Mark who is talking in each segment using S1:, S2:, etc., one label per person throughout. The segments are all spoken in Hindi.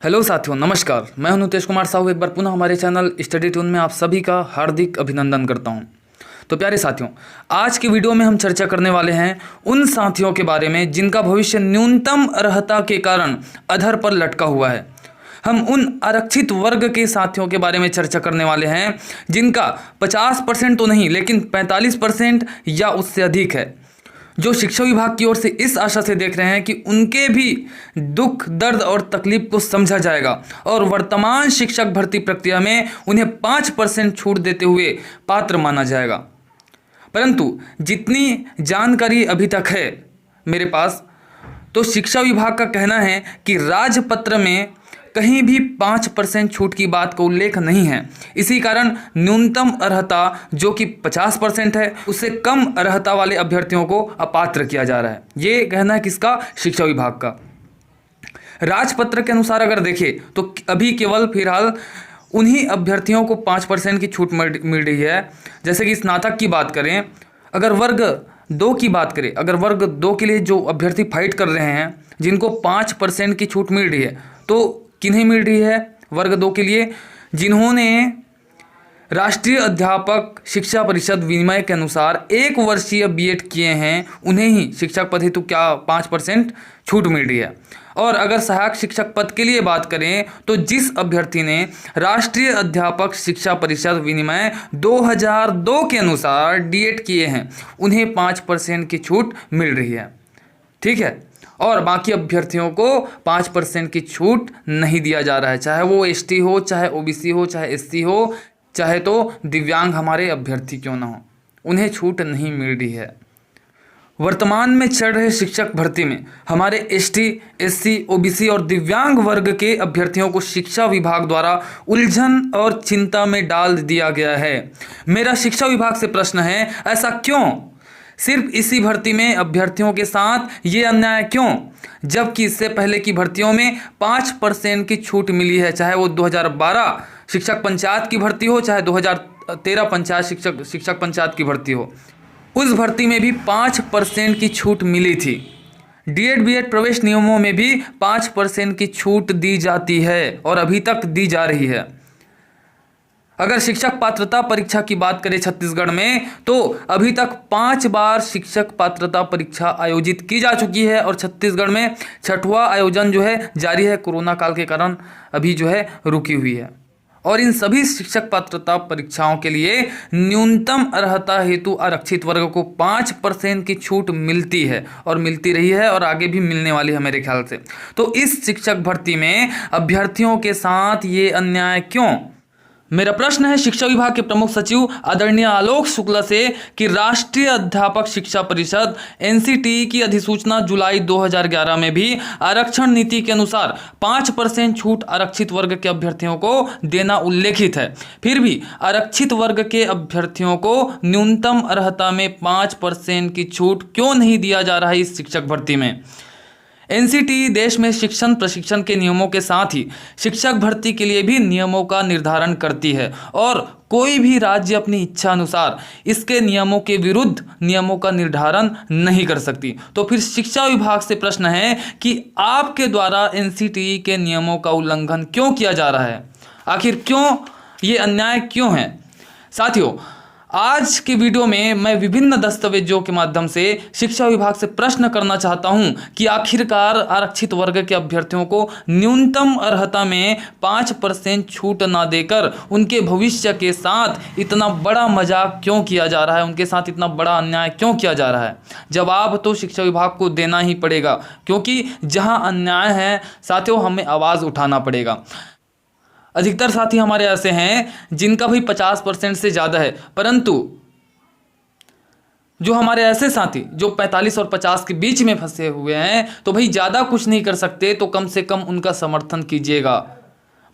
S1: हेलो साथियों, नमस्कार। मैं हूं नितेश कुमार साहू। एक बार पुनः हमारे चैनल स्टडी ट्यून में आप सभी का हार्दिक अभिनंदन करता हूं। तो प्यारे साथियों, आज की वीडियो में हम चर्चा करने वाले हैं उन साथियों के बारे में जिनका भविष्य न्यूनतम अर्हता के कारण अधर पर लटका हुआ है। हम उन आरक्षित वर्ग के साथियों के बारे में चर्चा करने वाले हैं जिनका 50% तो नहीं लेकिन 45% या उससे अधिक है, जो शिक्षा विभाग की ओर से इस आशा से देख रहे हैं कि उनके भी दुख, दर्द और तकलीफ को समझा जाएगा और वर्तमान शिक्षक भर्ती प्रक्रिया में उन्हें 5% छूट देते हुए पात्र माना जाएगा। परंतु जितनी जानकारी अभी तक है मेरे पास, तो शिक्षा विभाग का कहना है कि राजपत्र में कहीं भी 5% छूट की बात का उल्लेख नहीं है। इसी कारण न्यूनतम अर्हता जो कि 50% है, उससे कम अर्हता वाले अभ्यर्थियों को अपात्र किया जा रहा है। ये कहना है किसका? शिक्षा विभाग का। राजपत्र के अनुसार अगर देखें तो अभी केवल फिलहाल उन्हीं अभ्यर्थियों को 5% की छूट मिल रही है। जैसे कि स्नातक की बात करें, अगर वर्ग 2 की बात करें, अगर वर्ग 2 के लिए जो अभ्यर्थी फाइट कर रहे हैं जिनको 5% की छूट मिल रही है, तो किन्हें मिल रही है? वर्ग 2 के लिए जिन्होंने राष्ट्रीय अध्यापक शिक्षा परिषद विनिमय के अनुसार 1 वर्षीय बीएड किए हैं, उन्हें ही शिक्षक पद हेतु क्या 5% छूट मिल रही है। और अगर सहायक शिक्षक पद के लिए बात करें तो जिस अभ्यर्थी ने राष्ट्रीय अध्यापक शिक्षा परिषद विनिमय 2002 के अनुसार डीएड किए हैं, उन्हें 5% की छूट मिल रही है। ठीक है। और बाकी अभ्यर्थियों को 5% की छूट नहीं दिया जा रहा है, चाहे वो एसटी हो, चाहे ओबीसी हो, चाहे एससी हो, चाहे तो दिव्यांग हमारे अभ्यर्थी क्यों ना हो, उन्हें छूट नहीं मिल रही है। वर्तमान में चल रहे शिक्षक भर्ती में हमारे एसटी, एससी, ओबीसी और दिव्यांग वर्ग के अभ्यर्थियों को शिक्षा विभाग द्वारा उलझन और चिंता में डाल दिया गया है। मेरा शिक्षा विभाग से प्रश्न है, ऐसा क्यों? सिर्फ इसी भर्ती में अभ्यर्थियों के साथ ये अन्याय क्यों, जबकि इससे पहले की भर्तियों में 5% की छूट मिली है, चाहे वो 2012 शिक्षक पंचायत की भर्ती हो, चाहे 2013 पंचायत शिक्षक पंचायत की भर्ती हो। उस भर्ती में भी 5% की छूट मिली थी। डीएड बीएड प्रवेश नियमों में भी 5% की छूट दी जाती है और अभी तक दी जा रही है। अगर शिक्षक पात्रता परीक्षा की बात करें छत्तीसगढ़ में, तो अभी तक 5 बार शिक्षक पात्रता परीक्षा आयोजित की जा चुकी है और छत्तीसगढ़ में 6वां आयोजन जो है जारी है, कोरोना काल के कारण अभी जो है रुकी हुई है। और इन सभी शिक्षक पात्रता परीक्षाओं के लिए न्यूनतम अर्हता हेतु आरक्षित वर्ग को 5% की छूट मिलती है और मिलती रही है और आगे भी मिलने वाली है मेरे ख्याल से। तो इस शिक्षक भर्ती में अभ्यर्थियों के साथ ये अन्याय क्यों? मेरा प्रश्न है शिक्षा विभाग के प्रमुख सचिव आदरणीय आलोक शुक्ला से कि राष्ट्रीय अध्यापक शिक्षा परिषद एनसीटीई की अधिसूचना जुलाई 2011 में भी आरक्षण नीति के अनुसार 5% छूट आरक्षित वर्ग के अभ्यर्थियों को देना उल्लेखित है। फिर भी आरक्षित वर्ग के अभ्यर्थियों को न्यूनतम अर्हता में 5% की छूट क्यों नहीं दिया जा रहा है इस शिक्षक भर्ती में? एनसीटीई देश में शिक्षण प्रशिक्षण के नियमों के साथ ही शिक्षक भर्ती के लिए भी नियमों का निर्धारण करती है और कोई भी राज्य अपनी इच्छा अनुसार इसके नियमों के विरुद्ध नियमों का निर्धारण नहीं कर सकती। तो फिर शिक्षा विभाग से प्रश्न है कि आपके द्वारा एनसीटीई के नियमों का उल्लंघन क्यों किया जा रहा है? आखिर क्यों ये अन्याय क्यों है? साथियों, आज के वीडियो में मैं विभिन्न दस्तावेजों के माध्यम से शिक्षा विभाग से प्रश्न करना चाहता हूं कि आखिरकार आरक्षित वर्ग के अभ्यर्थियों को न्यूनतम अर्हता में 5% छूट ना देकर उनके भविष्य के साथ इतना बड़ा मजाक क्यों किया जा रहा है, उनके साथ इतना बड़ा अन्याय क्यों किया जा रहा है? जवाब तो शिक्षा विभाग को देना ही पड़ेगा, क्योंकि जहां अन्याय है साथियों, हमें आवाज़ उठाना पड़ेगा। अधिकतर साथी हमारे ऐसे हैं जिनका भी 50% से ज़्यादा है, परंतु जो हमारे ऐसे साथी जो 45 और 50 के बीच में फंसे हुए हैं, तो भाई ज़्यादा कुछ नहीं कर सकते तो कम से कम उनका समर्थन कीजिएगा।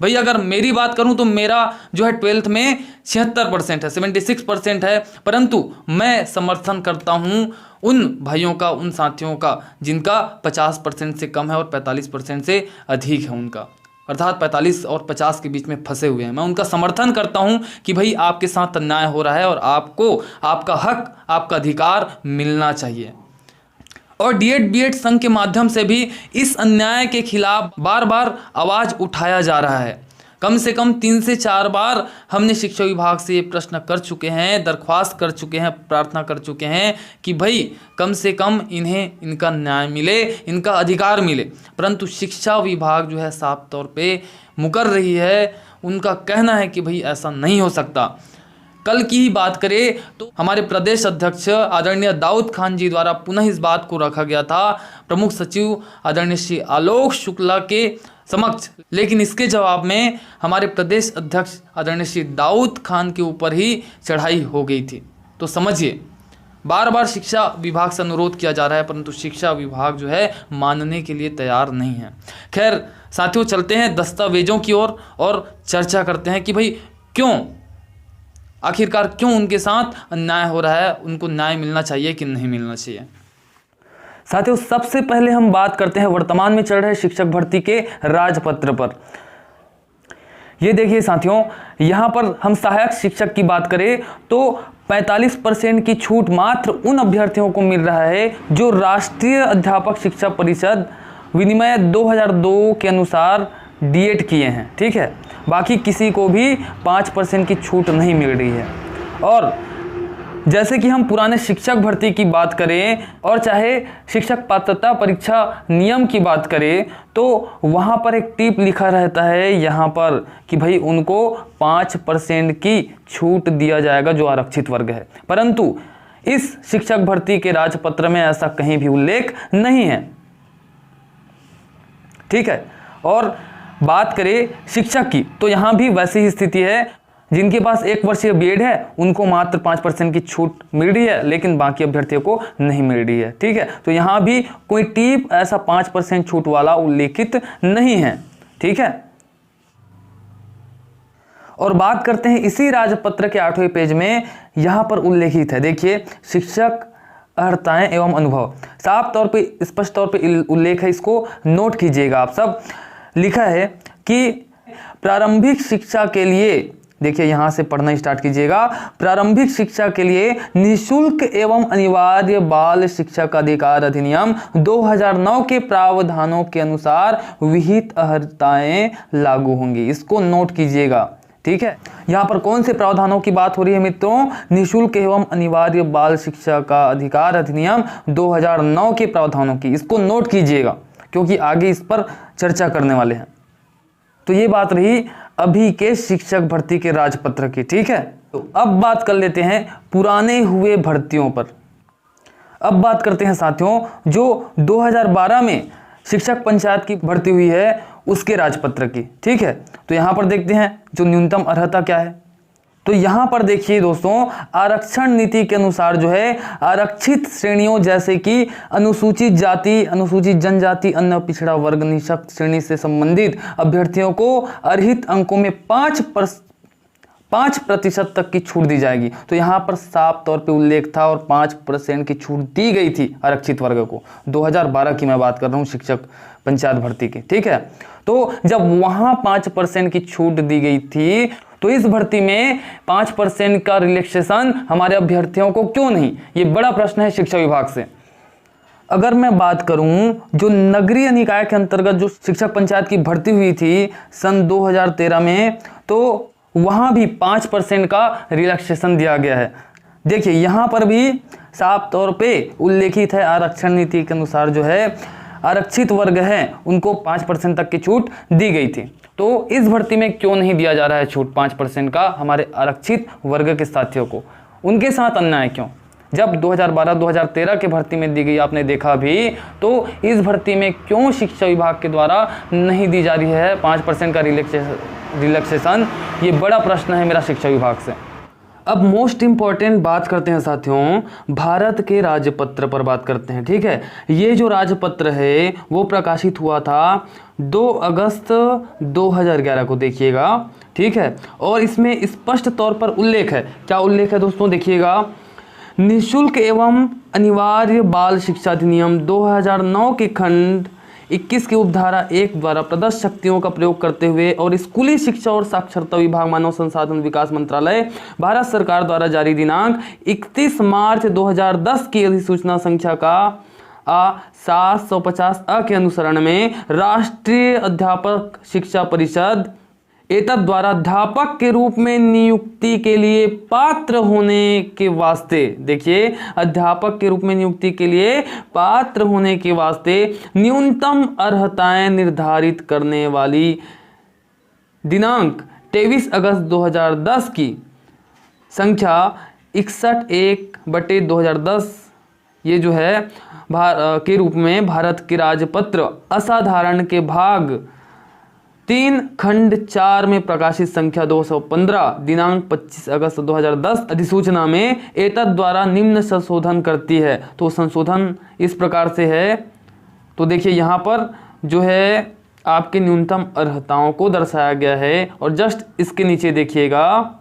S1: भाई अगर मेरी बात करूं तो मेरा जो है 12th में 76% है, 76% है, परंतु मैं समर्थन करता हूं उन भाइयों का, उन साथियों का जिनका 50% से कम है और 45% से अधिक है उनका, अर्थात 45 और 50 के बीच में फंसे हुए हैं। मैं उनका समर्थन करता हूं कि भाई आपके साथ अन्याय हो रहा है और आपको आपका हक, आपका अधिकार मिलना चाहिए। और डीएड बीएड संघ के माध्यम से भी इस अन्याय के खिलाफ बार बार आवाज़ उठाया जा रहा है। कम से कम 3 से 4 बार हमने शिक्षा विभाग से ये प्रश्न कर चुके हैं, दरख्वास्त कर चुके हैं, प्रार्थना कर चुके हैं कि भाई कम से कम इन्हें इनका न्याय मिले, इनका अधिकार मिले, परंतु शिक्षा विभाग जो है साफ तौर पे मुकर रही है। उनका कहना है कि भाई ऐसा नहीं हो सकता। कल की ही बात करें तो हमारे प्रदेश अध्यक्ष आदरणीय दाऊद खान जी द्वारा पुनः इस बात को रखा गया था प्रमुख सचिव आदरणीय श्री आलोक शुक्ला के समक्ष, लेकिन इसके जवाब में हमारे प्रदेश अध्यक्ष आदरणीय श्री दाऊद खान के ऊपर ही चढ़ाई हो गई थी। तो समझिए, बार बार शिक्षा विभाग से अनुरोध किया जा रहा है, परंतु शिक्षा विभाग जो है मानने के लिए तैयार नहीं है। खैर साथियों, चलते हैं दस्तावेजों की ओर और चर्चा करते हैं कि भाई आखिरकार क्यों उनके साथ अन्याय हो रहा है, उनको न्याय मिलना चाहिए कि नहीं मिलना चाहिए। साथियों, सबसे पहले हम बात करते हैं वर्तमान में चल रहे शिक्षक भर्ती के राजपत्र पर। ये देखिए साथियों, यहाँ पर हम सहायक शिक्षक की बात करें तो 45% की छूट मात्र उन अभ्यर्थियों को मिल रहा है जो राष्ट्रीय अध्यापक शिक्षा परिषद विनिमय 2002 के अनुसार डीएड किए हैं। ठीक है, बाकी किसी को भी 5% की छूट नहीं मिल रही है। और जैसे कि हम पुराने शिक्षक भर्ती की बात करें और चाहे शिक्षक पात्रता परीक्षा नियम की बात करें तो वहाँ पर एक टिप लिखा रहता है यहाँ पर कि भाई उनको 5% की छूट दिया जाएगा जो आरक्षित वर्ग है, परंतु इस शिक्षक भर्ती के राजपत्र में ऐसा कहीं भी उल्लेख नहीं है। ठीक है, और बात करें शिक्षक की तो यहाँ भी वैसी ही स्थिति है। जिनके पास 1 वर्षीय बीएड है उनको मात्र 5% की छूट मिल रही है, लेकिन बाकी अभ्यर्थियों को नहीं मिल रही है। ठीक है, तो यहाँ भी कोई टिप ऐसा 5% छूट वाला उल्लेखित नहीं है। ठीक है, और बात करते हैं इसी राजपत्र के 8वें पेज में, यहाँ पर उल्लेखित है, देखिए, शिक्षक अर्हताएं एवं अनुभव, साफ तौर पे स्पष्ट तौर पे उल्लेख है, इसको नोट कीजिएगा आप सब। लिखा है कि प्रारंभिक शिक्षा के लिए, देखिए यहाँ से पढ़ना स्टार्ट कीजिएगा, प्रारंभिक शिक्षा के लिए निःशुल्क एवं अनिवार्य बाल शिक्षा का अधिकार अधिनियम 2009 के प्रावधानों के अनुसार विहित अर्हताएं लागू होंगी। इसको नोट कीजिएगा। ठीक है, यहाँ पर कौन से प्रावधानों की बात हो रही है मित्रों? निःशुल्क एवं अनिवार्य बाल शिक्षा का अधिकार अधिनियम 2009 के प्रावधानों की। इसको नोट कीजिएगा क्योंकि आगे इस पर चर्चा करने वाले हैं। तो ये बात रही अभी के शिक्षक भर्ती के राजपत्र की। ठीक है, तो अब बात कर लेते हैं पुराने हुए भर्तियों पर। अब बात करते हैं साथियों जो 2012 में शिक्षक पंचायत की भर्ती हुई है उसके राजपत्र की। ठीक है, तो यहाँ पर देखते हैं जो न्यूनतम अर्हता क्या है। तो यहाँ पर देखिए दोस्तों, आरक्षण नीति के अनुसार जो है आरक्षित श्रेणियों जैसे कि अनुसूचित जाति, अनुसूचित जनजाति, अन्य पिछड़ा वर्ग, निःशक्त श्रेणी से संबंधित अभ्यर्थियों को अर्हित अंकों में 5% तक की छूट दी जाएगी। तो यहाँ पर साफ तौर पे उल्लेख था और 5% की छूट दी गई थी आरक्षित वर्ग को। 2012 की मैं बात कर रहा हूँ शिक्षक पंचायत भर्ती की। ठीक है, तो जब वहाँ 5% की छूट दी गई थी तो इस भर्ती में 5% का रिलैक्सेशन हमारे अभ्यर्थियों को क्यों नहीं? ये बड़ा प्रश्न है शिक्षा विभाग से। अगर मैं बात करूं जो नगरीय निकाय के अंतर्गत जो शिक्षक पंचायत की भर्ती हुई थी सन 2013 में, तो वहां भी 5% का रिलैक्सेशन दिया गया है। देखिए यहाँ पर भी साफ तौर पे उल्लेखित है आरक्षण नीति के अनुसार जो है आरक्षित वर्ग हैं उनको 5% तक की छूट दी गई थी। तो इस भर्ती में क्यों नहीं दिया जा रहा है छूट 5% का हमारे आरक्षित वर्ग के साथियों को? उनके साथ अन्याय क्यों? जब 2012-2013 के भर्ती में दी गई आपने देखा भी, तो इस भर्ती में क्यों शिक्षा विभाग के द्वारा नहीं दी जा रही है 5% का रिलैक्सेशन? ये बड़ा प्रश्न है मेरा शिक्षा विभाग से। अब मोस्ट इम्पॉर्टेंट बात करते हैं साथियों, भारत के राजपत्र पर बात करते हैं। ठीक है, ये जो राजपत्र है वो प्रकाशित हुआ था 2 अगस्त 2011 को, देखिएगा। ठीक है, और इसमें स्पष्ट तौर पर उल्लेख है। क्या उल्लेख है दोस्तों? देखिएगा, निःशुल्क एवं अनिवार्य बाल शिक्षा अधिनियम 2009 के खंड 21 की उपधारा 1 द्वारा प्रदत्त शक्तियों का प्रयोग करते हुए और स्कूली शिक्षा और साक्षरता विभाग, मानव संसाधन विकास मंत्रालय, भारत सरकार द्वारा जारी दिनांक 31 मार्च 2010 की अधिसूचना संख्या का
S2: आ 750 अ के अनुसरण में राष्ट्रीय अध्यापक शिक्षा परिषद एतद द्वारा अध्यापक के रूप में नियुक्ति के लिए पात्र होने के वास्ते, देखिए अध्यापक के रूप में नियुक्ति के लिए पात्र होने के वास्ते न्यूनतम अर्हताएं निर्धारित करने वाली दिनांक 23 अगस्त 2010 की संख्या 61/1/2010 ये जो है के रूप में भारत के राजपत्र असाधारण के भाग 3 खंड 4 में प्रकाशित संख्या 215 दिनांक 25 अगस्त 2010 अधिसूचना में एतद द्वारा निम्न संशोधन करती है। तो संशोधन इस प्रकार से है, तो देखिए यहाँ पर जो है आपके न्यूनतम अर्हताओं को दर्शाया गया है और जस्ट इसके नीचे देखिएगा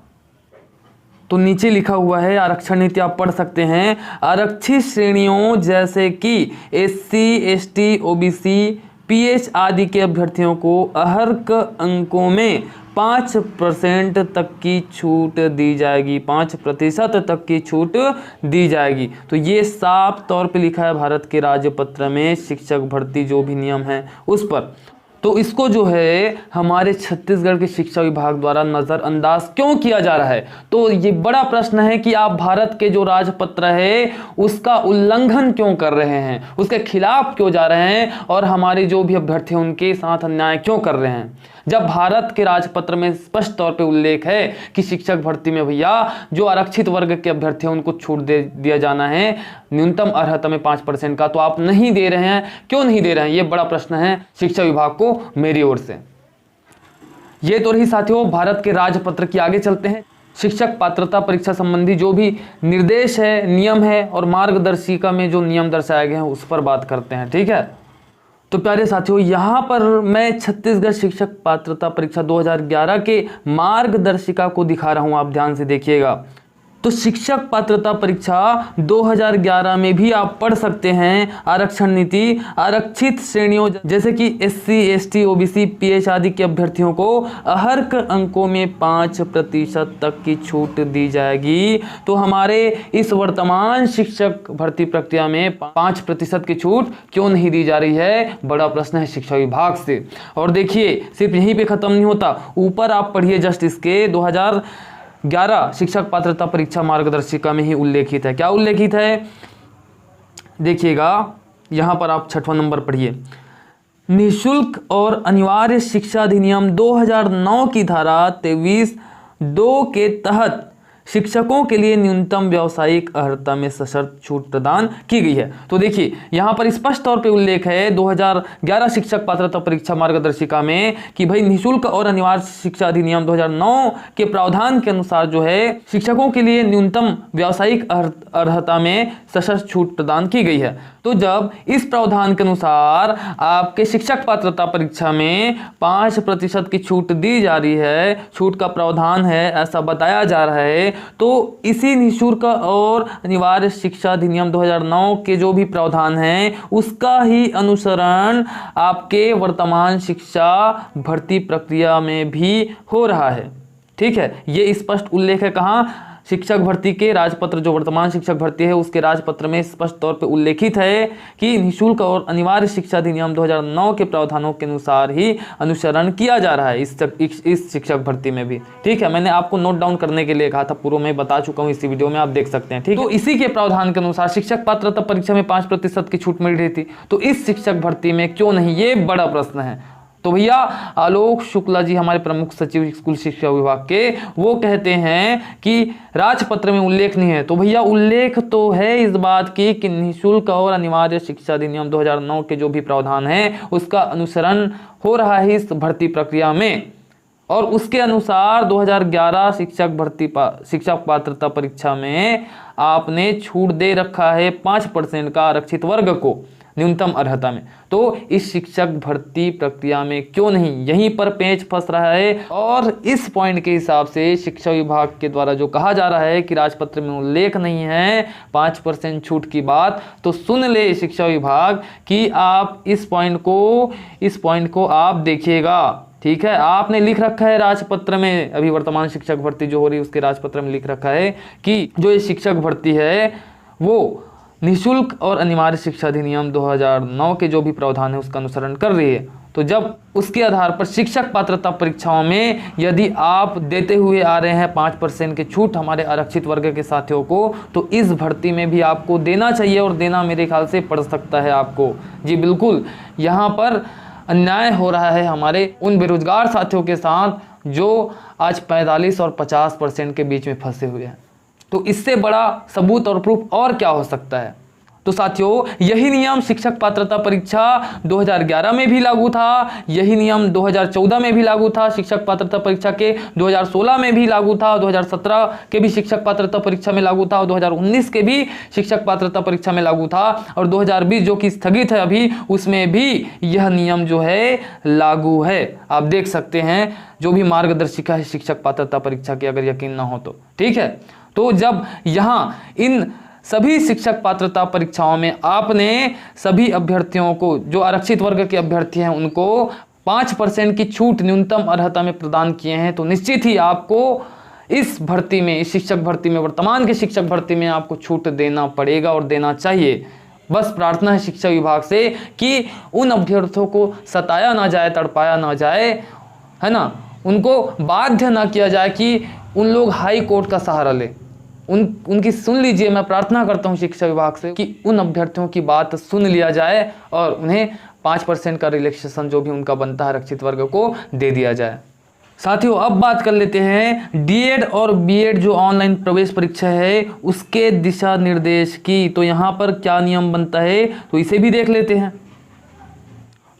S2: तो नीचे लिखा हुआ है आरक्षण नीति, आप पढ़ सकते हैं। आरक्षित श्रेणियों जैसे कि SC, ST, OBC, PH आदि के अभ्यर्थियों को अर्हक अंकों में 5% तक की छूट दी जाएगी, 5% तक की छूट दी जाएगी। तो ये साफ तौर पे लिखा है भारत के राजपत्र में शिक्षक भर्ती जो भी नियम है उस पर। तो इसको जो है हमारे छत्तीसगढ़ के शिक्षा विभाग द्वारा नज़रअंदाज क्यों किया जा रहा है? तो ये बड़ा प्रश्न है कि आप भारत के जो राजपत्र है उसका उल्लंघन क्यों कर रहे हैं, उसके खिलाफ क्यों जा रहे हैं और हमारे जो भी अभ्यर्थी हैं उनके साथ अन्याय क्यों कर रहे हैं, जब भारत के राजपत्र में स्पष्ट तौर पे उल्लेख है कि शिक्षक भर्ती में भैया जो आरक्षित वर्ग के अभ्यर्थी हैं उनको छूट दे दिया जाना है न्यूनतम अर्हता में 5% का, तो आप नहीं दे रहे हैं, क्यों नहीं दे रहे हैं? ये बड़ा प्रश्न है शिक्षा विभाग को मेरी ओर से। ये तो रही साथियों भारत के राजपत्र की। आगे चलते हैं शिक्षक पात्रता परीक्षा संबंधी जो भी निर्देश है, नियम है और मार्गदर्शिका में जो नियम दर्शाए गए हैं उस पर बात करते हैं, ठीक है। तो प्यारे साथियों यहाँ पर मैं छत्तीसगढ़ शिक्षक पात्रता परीक्षा 2011 के मार्गदर्शिका को दिखा रहा हूँ, आप ध्यान से देखिएगा। तो शिक्षक पात्रता परीक्षा 2011 में भी आप पढ़ सकते हैं आरक्षण नीति। आरक्षित श्रेणियों जैसे कि SC, ST, OBC, PH आदि के अभ्यर्थियों को अर्हक अंकों में 5% तक की छूट दी जाएगी। तो हमारे इस वर्तमान शिक्षक भर्ती प्रक्रिया में 5% की छूट क्यों नहीं दी जा रही है? बड़ा प्रश्न है शिक्षा विभाग से। और देखिए सिर्फ यहीं पे खत्म नहीं होता, ऊपर आप पढ़िए जस्ट इसके 2011 शिक्षक पात्रता परीक्षा मार्गदर्शिका में ही उल्लेखित है। क्या उल्लेखित है? देखिएगा यहाँ पर आप 6वां नंबर पढ़िए। निःशुल्क और अनिवार्य शिक्षा अधिनियम 2009 की धारा 23(2) के तहत शिक्षकों के लिए न्यूनतम व्यावसायिक अर्हता में सशर्त छूट प्रदान की गई है। तो देखिए यहाँ पर स्पष्ट तौर पे उल्लेख है 2011 शिक्षक पात्रता परीक्षा मार्गदर्शिका में कि भाई निःशुल्क और अनिवार्य शिक्षा अधिनियम 2009 के प्रावधान के अनुसार जो है शिक्षकों के लिए न्यूनतम व्यावसायिक अर्हता में सशर्त छूट प्रदान की गई है। तो जब इस प्रावधान के अनुसार आपके शिक्षक पात्रता परीक्षा में 5% की छूट दी जा रही है, छूट का प्रावधान है ऐसा बताया जा रहा है, तो इसी निःशुल्क और अनिवार्य शिक्षा अधिनियम 2009 के जो भी प्रावधान हैं उसका ही अनुसरण आपके वर्तमान शिक्षा भर्ती प्रक्रिया में भी हो रहा है। ठीक है, ये स्पष्ट उल्लेख है कहाँ? शिक्षक भर्ती के राजपत्र, जो वर्तमान शिक्षक भर्ती है उसके राजपत्र में स्पष्ट तौर पे उल्लेखित है कि निःशुल्क और अनिवार्य शिक्षा अधिनियम 2009 के प्रावधानों के अनुसार ही अनुसरण किया जा रहा है इस शिक्षक भर्ती में भी। ठीक है, मैंने आपको नोट डाउन करने के लिए कहा था, पूर्व में बता चुका हूँ इसी वीडियो में, आप देख सकते हैं। ठीक, तो इसी के प्रावधान के अनुसार शिक्षक पात्रता परीक्षा में 5% की छूट मिल रही थी, तो इस शिक्षक भर्ती में क्यों नहीं? ये बड़ा प्रश्न है। तो भैया आलोक शुक्ला जी हमारे प्रमुख सचिव स्कूल शिक्षा विभाग के, वो कहते हैं कि राजपत्र में उल्लेख नहीं है। तो भैया उल्लेख तो है इस बात की कि निःशुल्क और अनिवार्य शिक्षा अधिनियम 2009 के जो भी प्रावधान है उसका अनुसरण हो रहा है इस भर्ती प्रक्रिया में, और उसके अनुसार 2011 शिक्षक पात्रता परीक्षा में आपने छूट दे रखा है 5% का आरक्षित वर्ग को न्यूनतम अर्हता में। तो इस शिक्षक भर्ती प्रक्रिया में क्यों नहीं? यहीं पर पेंच फंस रहा है। और इस पॉइंट के हिसाब से शिक्षा विभाग के द्वारा जो कहा जा रहा है कि राजपत्र में उल्लेख नहीं है 5% छूट की बात, तो सुन ले शिक्षा विभाग कि आप इस पॉइंट को आप देखिएगा। ठीक है, आपने लिख रखा है राजपत्र में, अभी वर्तमान शिक्षक भर्ती जो हो रही है उसके राजपत्र में लिख रखा है कि जो ये शिक्षक भर्ती है वो निःशुल्क और अनिवार्य शिक्षा अधिनियम 2009 के जो भी प्रावधान है उसका अनुसरण कर रही है। तो जब उसके आधार पर शिक्षक पात्रता परीक्षाओं में यदि आप देते हुए आ रहे हैं 5% की छूट हमारे आरक्षित वर्ग के साथियों को, तो इस भर्ती में भी आपको देना चाहिए और देना मेरे ख्याल से पड़ सकता है आपको। जी बिल्कुल, यहाँ पर अन्याय हो रहा है हमारे उन बेरोजगार साथियों के साथ जो आज 45 और 50% के बीच में फंसे हुए हैं। तो इससे बड़ा सबूत और प्रूफ और क्या हो सकता है। तो साथियों, यही नियम शिक्षक पात्रता परीक्षा 2011 में भी लागू था, यही नियम 2014 में भी लागू था शिक्षक पात्रता परीक्षा के, 2016 में भी लागू था, 2017 के भी शिक्षक पात्रता परीक्षा में लागू था, 2019 के भी शिक्षक पात्रता परीक्षा में लागू था, और 2020 जो कि स्थगित है अभी, उसमें भी यह नियम जो है लागू है। आप देख सकते हैं जो भी मार्गदर्शिका है शिक्षक पात्रता परीक्षा की, अगर यकीन ना हो तो ठीक है। तो जब यहाँ इन सभी शिक्षक पात्रता परीक्षाओं में आपने सभी अभ्यर्थियों को, जो आरक्षित वर्ग के अभ्यर्थी हैं, उनको 5% की छूट न्यूनतम अर्हता में प्रदान किए हैं, तो निश्चित ही आपको इस भर्ती में, इस शिक्षक भर्ती में, वर्तमान के शिक्षक भर्ती में आपको छूट देना पड़ेगा और देना चाहिए। बस प्रार्थना है शिक्षा विभाग से कि उन अभ्यर्थियों को सताया ना जाए, तड़पाया ना जाए, है ना, उनको बाध्य ना किया जाए कि उन लोग हाई कोर्ट का सहारा ले। उनकी सुन लीजिए, मैं प्रार्थना करता हूं शिक्षा विभाग से कि उन अभ्यर्थियों की बात सुन लिया जाए और उन्हें 5% का रिलैक्सेशन जो भी उनका बनता है आरक्षित वर्ग को दे दिया जाए। साथियों, अब बात कर लेते हैं डीएड और बीएड जो ऑनलाइन प्रवेश परीक्षा है उसके दिशा निर्देश की। तो यहाँ पर क्या नियम बनता है तो इसे भी देख लेते हैं।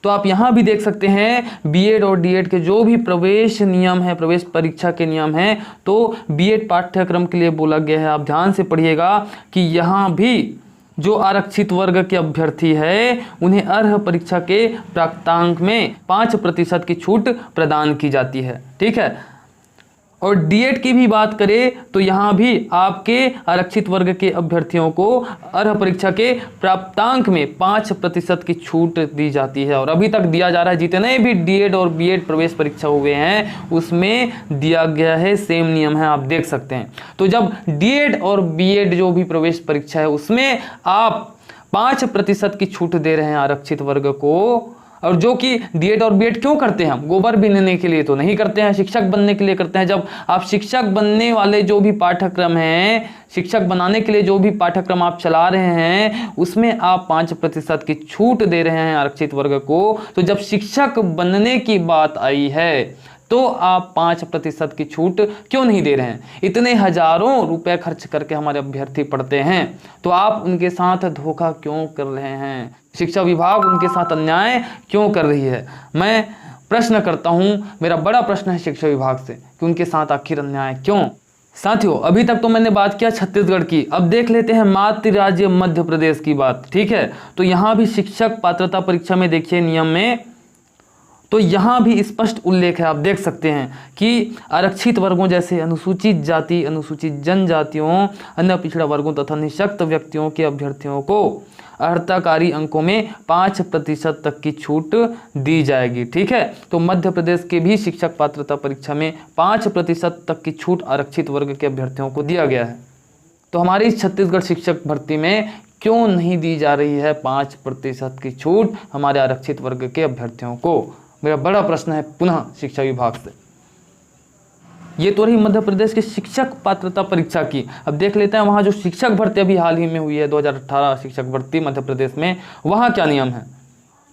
S2: तो आप यहाँ भी देख सकते हैं बीएड और डीएड के जो भी प्रवेश नियम है, प्रवेश परीक्षा के नियम हैं, तो बीएड पाठ्यक्रम के लिए बोला गया है, आप ध्यान से पढ़िएगा कि यहाँ भी जो आरक्षित वर्ग के अभ्यर्थी है उन्हें अर्ह परीक्षा के प्राप्तांक में 5% की छूट प्रदान की जाती है। ठीक है। और डीएड की भी बात करें तो यहाँ भी आपके आरक्षित वर्ग के अभ्यर्थियों को अर्ह परीक्षा के प्राप्तांक में 5% की छूट दी जाती है, और अभी तक दिया जा रहा है। जितने भी डीएड और बीएड प्रवेश परीक्षा हुए हैं उसमें दिया गया है, सेम नियम है, आप देख सकते हैं। तो जब डीएड और बीएड जो भी प्रवेश परीक्षा है उसमें आप 5% की छूट दे रहे हैं आरक्षित वर्ग को, और जो कि डीएड और बीएड क्यों करते हैं हम, गोबर बीनने के लिए तो नहीं करते हैं, शिक्षक बनने के लिए करते हैं। जब आप शिक्षक बनने वाले जो भी पाठ्यक्रम हैं, शिक्षक बनाने के लिए जो भी पाठ्यक्रम आप चला रहे हैं उसमें आप 5% की छूट दे रहे हैं आरक्षित वर्ग को, तो जब शिक्षक बनने की बात आई है तो आप 5% की छूट क्यों नहीं दे रहे हैं। इतने हजारों रुपए खर्च करके हमारे अभ्यर्थी पढ़ते हैं, तो आप उनके साथ धोखा क्यों कर रहे हैं, शिक्षा विभाग उनके साथ अन्याय क्यों कर रही है। मैं प्रश्न करता हूं, मेरा बड़ा प्रश्न है शिक्षा विभाग से कि उनके साथ आखिर अन्याय क्यों। साथियों, अभी तक तो मैंने बात किया छत्तीसगढ़ की, अब देख लेते हैं मातृ राज्य मध्य प्रदेश की बात। ठीक है। तो यहां भी शिक्षक पात्रता परीक्षा में देखिए नियम में, तो यहाँ भी स्पष्ट उल्लेख है, आप देख सकते हैं कि आरक्षित वर्गों जैसे अनुसूचित जाति, अनुसूचित जनजातियों, अन्य पिछड़ा वर्गों तथा निःशक्त व्यक्तियों के अभ्यर्थियों को अर्हताकारी अंकों में 5% तक की छूट दी जाएगी। ठीक है। तो मध्य प्रदेश के भी शिक्षक पात्रता परीक्षा में 5% तक की छूट आरक्षित वर्ग के अभ्यर्थियों को दिया गया है। तो हमारी इस छत्तीसगढ़ शिक्षक भर्ती में क्यों नहीं दी जा रही है 5% की छूट हमारे आरक्षित वर्ग के अभ्यर्थियों को, मेरा बड़ा प्रश्न है पुनः शिक्षा विभाग से। ये तो रही मध्य प्रदेश की शिक्षक पात्रता परीक्षा की। अब देख लेते हैं वहाँ जो शिक्षक भर्ती अभी हाल ही में हुई है 2018 शिक्षक भर्ती मध्य प्रदेश में, वहाँ क्या नियम है।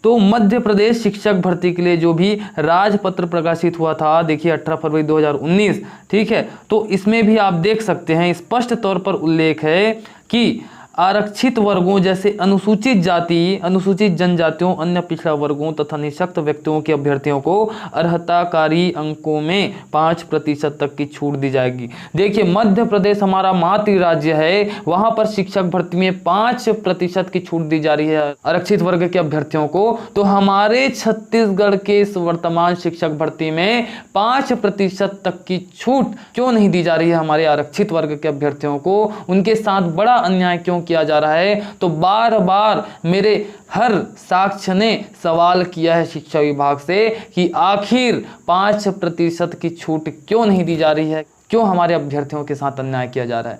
S2: तो मध्य प्रदेश शिक्षक भर्ती के लिए जो भी राजपत्र प्रकाशित हुआ था, देखिए 18 फरवरी 2019, ठीक है। तो इसमें भी आप देख सकते हैं स्पष्ट तौर पर उल्लेख है कि आरक्षित वर्गों जैसे अनुसूचित जाति, अनुसूचित जनजातियों, अन्य पिछड़ा वर्गों तथा निःशक्त व्यक्तियों के अभ्यर्थियों को अर्हताकारी अंकों में 5% तक की छूट दी जाएगी। देखिए मध्य प्रदेश हमारा मातृ राज्य है, वहां पर शिक्षक भर्ती में 5% की छूट दी जा रही है आरक्षित वर्ग के अभ्यर्थियों को, तो हमारे छत्तीसगढ़ के इस वर्तमान शिक्षक भर्ती में 5% तक की छूट क्यों नहीं दी जा रही है हमारे आरक्षित वर्ग के अभ्यर्थियों को, उनके साथ बड़ा अन्याय क्यों किया जा रहा है। तो बार बार मेरे हर साक्ष्य ने सवाल किया है शिक्षा विभाग से कि आखिर 5% की छूट क्यों नहीं दी जा रही है, क्यों हमारे अभ्यर्थियों के साथ अन्याय किया जा रहा है।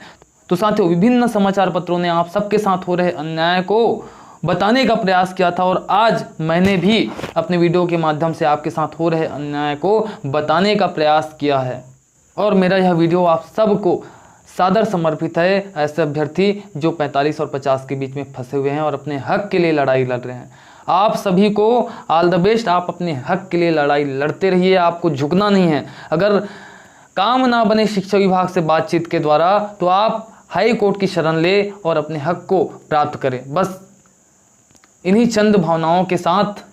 S2: तो साथियों, विभिन्न समाचार पत्रों ने आप सबके साथ हो रहे अन्याय को बताने का प्रयास किया था और आज मैंने भी अपने वीडियो के माध्यम से आपके साथ हो रहे अन्याय को बताने का प्रयास किया है। और मेरा यह वीडियो आप सबको सादर समर्पित है, ऐसे अभ्यर्थी जो 45 और 50 के बीच में फंसे हुए हैं और अपने हक के लिए लड़ाई लड़ रहे हैं। आप सभी को ऑल द बेस्ट। आप अपने हक के लिए लड़ाई लड़ते रहिए, आपको झुकना नहीं है। अगर काम ना बने शिक्षा विभाग से बातचीत के द्वारा तो आप हाई कोर्ट की शरण ले और अपने हक को प्राप्त करें। बस इन्हीं चंद भावनाओं के साथ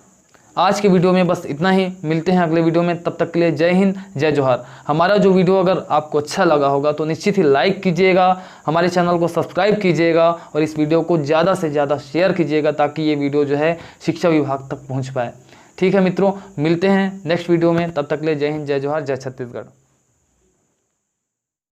S2: आज के वीडियो में बस इतना ही। मिलते हैं अगले वीडियो में, तब तक के लिए जय हिंद, जय जोहार। हमारा जो वीडियो अगर आपको अच्छा लगा होगा तो निश्चित ही लाइक कीजिएगा, हमारे चैनल को सब्सक्राइब कीजिएगा और इस वीडियो को ज़्यादा से ज़्यादा शेयर कीजिएगा ताकि ये वीडियो जो है शिक्षा विभाग तक पहुँच पाए। ठीक है मित्रों, मिलते हैं नेक्स्ट वीडियो में, तब तक के लिए जय हिंद, जय जोहार, जय छत्तीसगढ़।